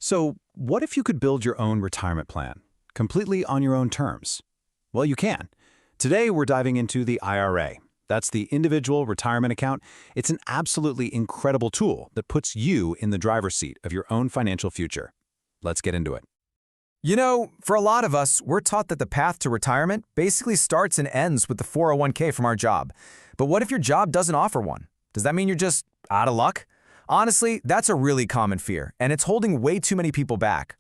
So, what if you could build your own retirement plan, completely on your own terms? Well, you can. Today, we're diving into the IRA. That's the individual retirement account. It's an absolutely incredible tool that puts you in the driver's seat of your own financial future. Let's get into it. You know, for a lot of us, we're taught that the path to retirement basically starts and ends with the 401k from our job. But what if your job doesn't offer one? Does that mean you're just out of luck? Honestly, that's a really common fear, and it's holding way too many people back.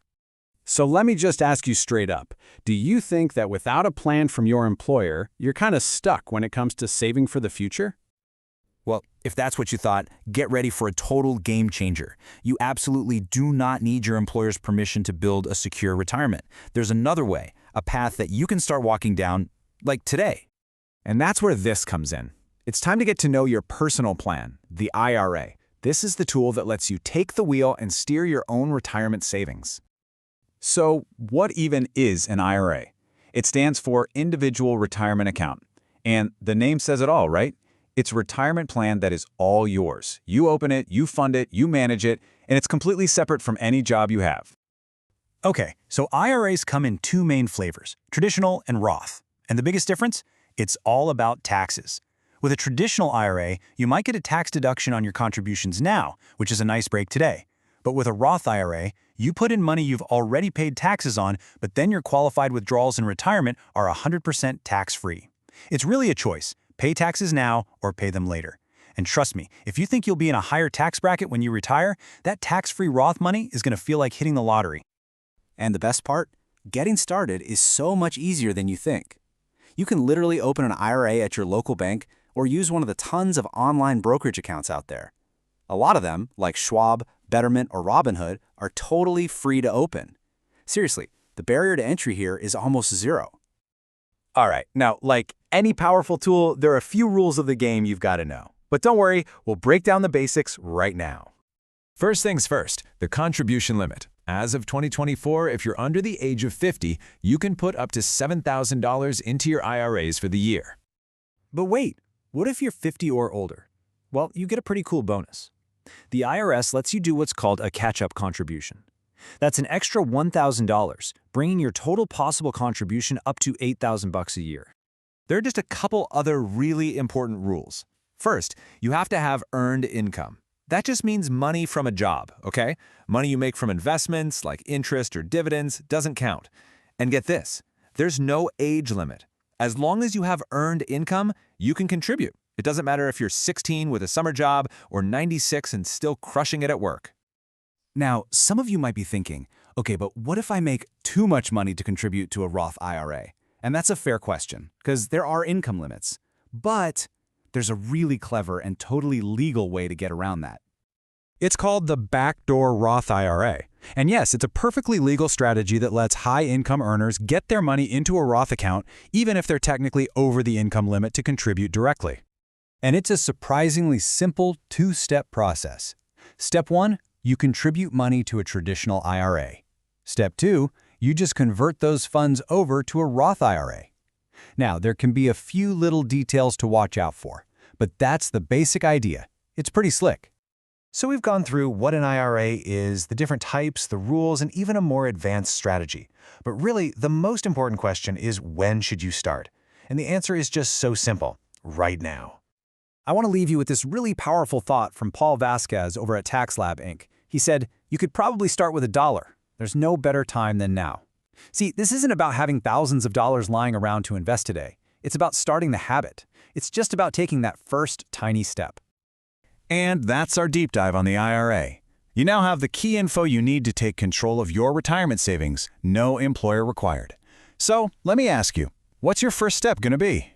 So let me just ask you straight up. Do you think that without a plan from your employer, you're kind of stuck when it comes to saving for the future? Well, if that's what you thought, get ready for a total game changer. You absolutely do not need your employer's permission to build a secure retirement. There's another way, a path that you can start walking down, like today. And that's where this comes in. It's time to get to know your personal plan, the IRA. This is the tool that lets you take the wheel and steer your own retirement savings. So, what even is an IRA? It stands for Individual Retirement Account. And the name says it all, right? It's a retirement plan that is all yours. You open it, you fund it, you manage it, and it's completely separate from any job you have. Okay, so IRAs come in two main flavors, traditional and Roth. And the biggest difference? It's all about taxes. With a traditional IRA, you might get a tax deduction on your contributions now, which is a nice break today. But with a Roth IRA, you put in money you've already paid taxes on, but then your qualified withdrawals in retirement are 100% tax-free. It's really a choice. Pay taxes now or pay them later. And trust me, if you think you'll be in a higher tax bracket when you retire, that tax-free Roth money is going to feel like hitting the lottery. And the best part? Getting started is so much easier than you think. You can literally open an IRA at your local bank or use one of the tons of online brokerage accounts out there. A lot of them, like Schwab, Betterment, or Robinhood, are totally free to open. Seriously, the barrier to entry here is almost zero. All right, now, like any powerful tool, there are a few rules of the game you've got to know. But don't worry, we'll break down the basics right now. First things first, the contribution limit. As of 2024, if you're under the age of 50, you can put up to $7,000 into your IRAs for the year. But wait, what if you're 50 or older? Well, you get a pretty cool bonus. The IRS lets you do what's called a catch-up contribution. That's an extra $1,000, bringing your total possible contribution up to $8,000 a year. There are just a couple other really important rules. First, you have to have earned income. That just means money from a job, okay? Money you make from investments, like interest or dividends, doesn't count. And get this, there's no age limit. As long as you have earned income, you can contribute. It doesn't matter if you're 16 with a summer job or 96 and still crushing it at work. Now, some of you might be thinking, okay, but what if I make too much money to contribute to a Roth IRA? And that's a fair question, because there are income limits. But there's a really clever and totally legal way to get around that. It's called the backdoor Roth IRA. And yes, it's a perfectly legal strategy that lets high-income earners get their money into a Roth account, even if they're technically over the income limit to contribute directly. And it's a surprisingly simple two-step process. Step 1, you contribute money to a traditional IRA. Step 2, you just convert those funds over to a Roth IRA. Now, there can be a few little details to watch out for, but that's the basic idea. It's pretty slick. So we've gone through what an IRA is, the different types, the rules, and even a more advanced strategy. But really, the most important question is, when should you start? And the answer is just so simple: right now. I want to leave you with this really powerful thought from Paul Vasquez over at TaxLab Inc. He said, you could probably start with $1. There's no better time than now. See, this isn't about having thousands of dollars lying around to invest today. It's about starting the habit. It's just about taking that first tiny step. And that's our deep dive on the IRA. You now have the key info you need to take control of your retirement savings, no employer required. So let me ask you, what's your first step going to be?